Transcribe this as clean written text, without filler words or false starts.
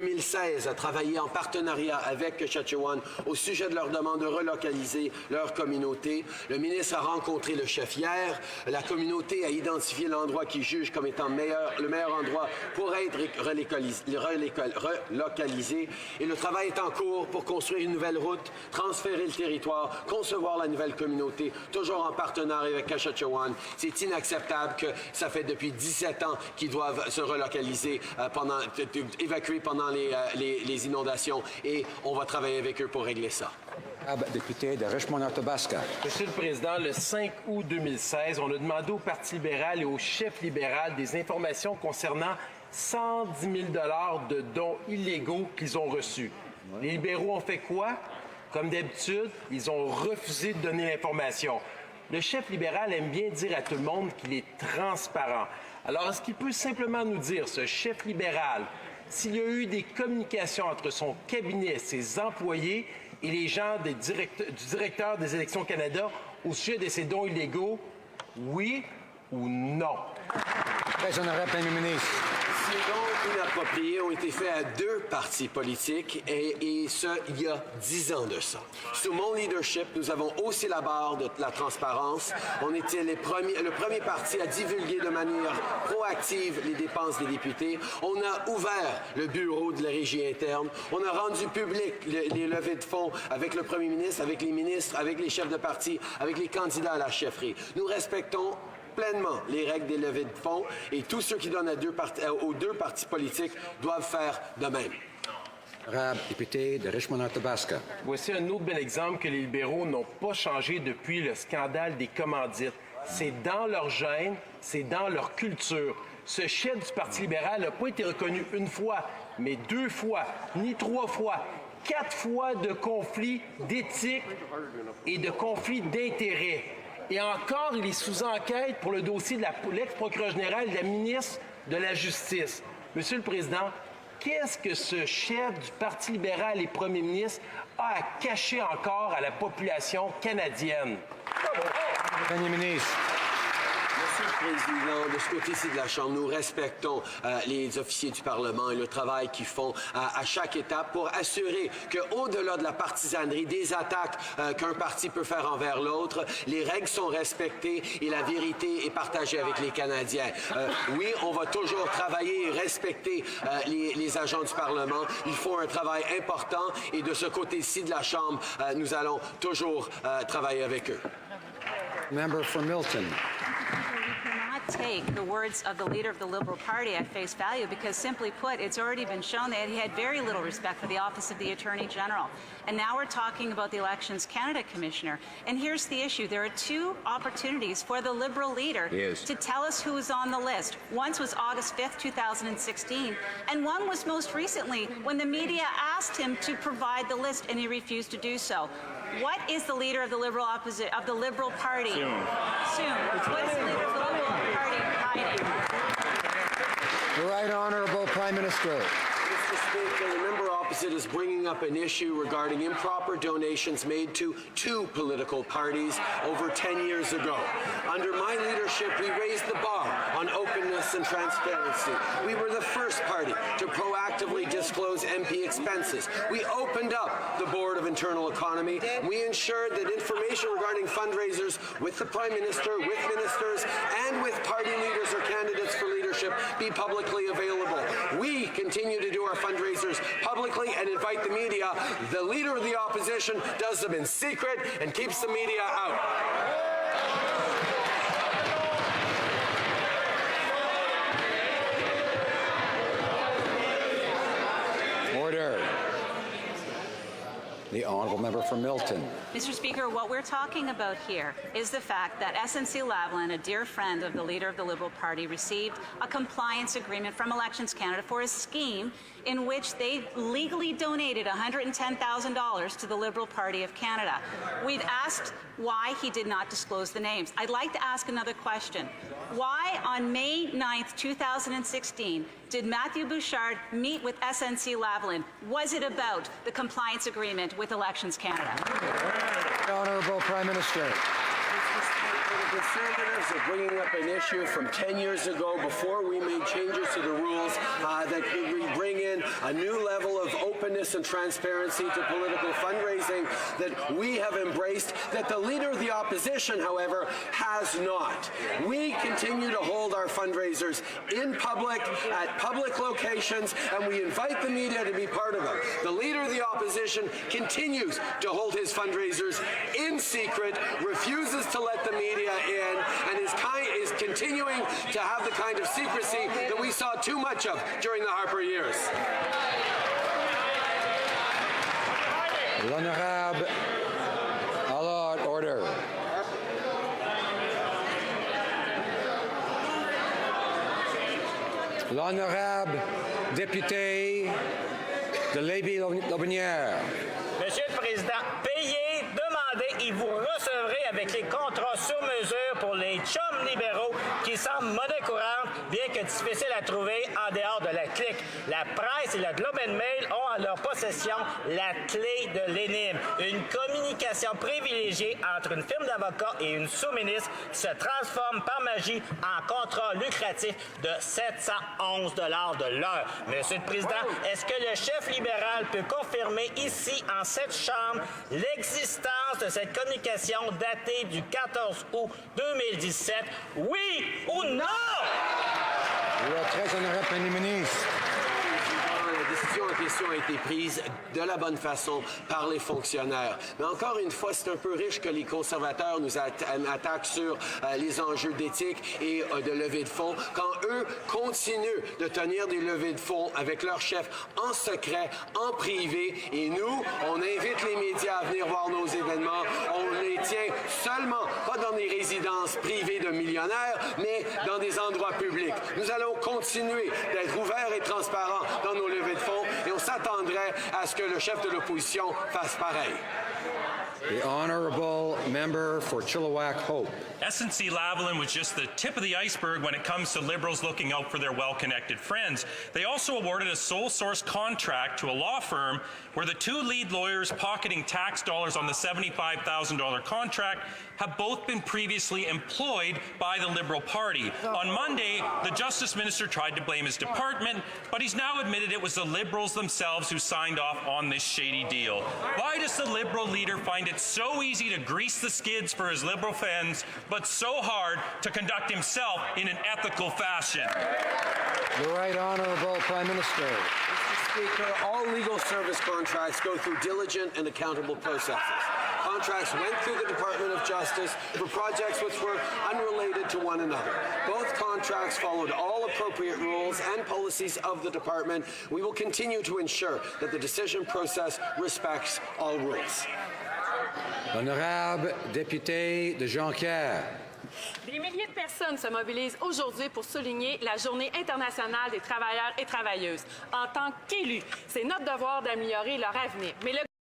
2016 a travaillé en partenariat avec Saskatchewan au sujet de leur demande de relocaliser leur communauté. Le ministre a rencontré le chef hier. La communauté a identifié l'endroit qu'il juge comme étant le meilleur endroit pour être relocalisé. Et le travail est en cours pour construire une nouvelle route, transférer le territoire, concevoir la nouvelle communauté, toujours en partenariat avec Saskatchewan. C'est inacceptable que ça fait depuis 17 ans qu'ils doivent se relocaliser, évacuer pendant les inondations, et on va travailler avec eux pour régler ça. Député de Richmond-Athabasca. Monsieur le Président, le 5 août 2016, on a demandé au Parti libéral et au chef libéral des informations concernant 110 000 $ de dons illégaux qu'ils ont reçus. Les libéraux ont fait quoi? Comme d'habitude, ils ont refusé de donner l'information. Le chef libéral aime bien dire à tout le monde qu'il est transparent. Alors, est-ce qu'il peut simplement nous dire, ce chef libéral, s'il y a eu des communications entre son cabinet, ses employés et les gens du directeur des Élections Canada au sujet de ces dons illégaux, oui ou non? Très honorable Premier ministre. Ces dons inappropriés ont été faits à 2 partis politiques et ce, il y a 10 ans de ça. Sous mon leadership, nous avons haussé la barre de la transparence. On était le premier parti à divulguer de manière proactive les dépenses des députés. On a ouvert le bureau de la régie interne. On a rendu public les levées de fonds avec le premier ministre, avec les ministres, avec les chefs de parti, avec les candidats à la chefferie. Nous respectons pleinement les règles des levées de fonds et tous ceux qui donnent aux 2 partis politiques doivent faire de même. Honorable député de Richmond-Athabasca. Voici un autre bel exemple que les libéraux n'ont pas changé depuis le scandale des commandites. C'est dans leur gène, c'est dans leur culture. Ce chef du Parti libéral n'a pas été reconnu 1 fois, mais 2 fois, ni 3 fois, 4 fois de conflits d'éthique et de conflits d'intérêts. Et encore, il est sous enquête pour le dossier de l'ex-procureur général et de la ministre de la Justice. Monsieur le Président, qu'est-ce que ce chef du Parti libéral et premier ministre a à cacher encore à la population canadienne? Premier ministre. Monsieur le Président, de ce côté-ci de la Chambre, nous respectons les officiers du Parlement et le travail qu'ils font à chaque étape pour assurer qu'au-delà de la partisanerie, des attaques qu'un parti peut faire envers l'autre, les règles sont respectées et la vérité est partagée avec les Canadiens. Oui, on va toujours travailler et respecter les agents du Parlement. Ils font un travail important et de ce côté-ci de la Chambre, nous allons toujours travailler avec eux. Member for Milton. Take the words of the leader of the Liberal Party at face value because, simply put, it's already been shown that he had very little respect for the office of the Attorney General. And now we're talking about the Elections Canada Commissioner. And here's the issue. There are 2 opportunities for the Liberal leader to tell us who is on the list. Once was August 5th, 2016, and one was most recently when the media asked him to provide the list and he refused to do so. What is the leader of the Liberal Party? Soon. What is the leader of the Liberal Party hiding? The Right Honourable Prime Minister. Mr. Speaker, the member opposite is bringing up an issue regarding improper donations made to 2 political parties over 10 years ago. Under my leadership, we raised the bar on openness and transparency. We were the first party to proactively disclose MP expenses. We opened up the Board of Internal Economy. We ensured that information regarding fundraisers with the Prime Minister, with ministers, and with party leaders or candidates for leadership be publicly available. We continue to do our fundraisers publicly and invite the media. The leader of the opposition does them in secret and keeps the media out. Order. The Honourable Member for Milton. Mr. Speaker, what we're talking about here is the fact that SNC-Lavalin, a dear friend of the leader of the Liberal Party, received a compliance agreement from Elections Canada for a scheme in which they legally donated $110,000 to the Liberal Party of Canada. We've asked why he did not disclose the names. I'd like to ask another question. Why, on May 9th, 2016, did Matthew Bouchard meet with SNC-Lavalin? Was it about the compliance agreement with Elections Canada? The Honourable Prime Minister. Conservatives are bringing up an issue from 10 years ago before we made changes to the rules that we bring in a new level of openness and transparency to political fundraising that we have embraced, that the Leader of the Opposition, however, has not. We continue to hold our fundraisers in public, at public locations, and we invite the media to be part of them. The Leader of the Opposition continues to hold his fundraisers in secret, refuses to let the media in, and is continuing to have the kind of secrecy that we saw too much of during the Harper years. L'honorable Allard, order. L'honorable député de Lévis-Lobinière. Monsieur le Président, payez, demandez et vous recevrez avec les contrats sur mesure pour les chums libéraux qui semblent monnaie courante, bien que difficiles à trouver en dehors de la clique. La presse et le Globe and Mail ont en leur possession la clé de l'énigme. Une communication privilégiée entre une firme d'avocats et une sous-ministre qui se transforme par magie en contrat lucratif de 711 $ de l'heure. Monsieur le Président, est-ce que le chef libéral peut confirmer ici, en cette Chambre, l'existence de cette communication datée du 14 août 2017? Oui ou non? Très honorable Premier ministre. La décision en question a été prise de la bonne façon par les fonctionnaires. Mais encore une fois, c'est un peu riche que les conservateurs nous attaquent sur les enjeux d'éthique et de levée de fonds, quand eux continuent de tenir des levées de fonds avec leur chef en secret, en privé. Et nous, on invite les médias à venir voir nos événements. On les tient seulement, pas dans des résidences privées de millionnaires, mais dans des endroits publics. Nous allons continuer d'être ouverts et transparents dans nos levées de fonds et on s'attendrait à ce que le chef de l'opposition fasse pareil. The honorable member for Chilliwack Hope. SNC-Lavalin was just the tip of the iceberg when it comes to Liberals looking out for their well-connected friends. They also awarded a sole source contract to a law firm where the two lead lawyers pocketing tax dollars on the $75,000 contract have both been previously employed by the Liberal Party. On Monday, the Justice Minister tried to blame his department, but he's now admitted it was the Liberals themselves who signed off on this shady deal. Why does the Liberal leader find it so easy to grease the skids for his Liberal fans, but so hard to conduct himself in an ethical fashion? The right honorable Prime Minister. Mr. Speaker, all legal service contracts go through diligent and accountable processes. Contracts went through the Department of Justice for projects which were unrelated to one another. Both contracts followed all appropriate rules and policies of the department. We will continue to ensure that the decision process respects all rules. L'honorable député de Jonquière. Des milliers de personnes se mobilisent aujourd'hui pour souligner la Journée internationale des travailleurs et travailleuses. En tant qu'élus, c'est notre devoir d'améliorer leur avenir. Mais le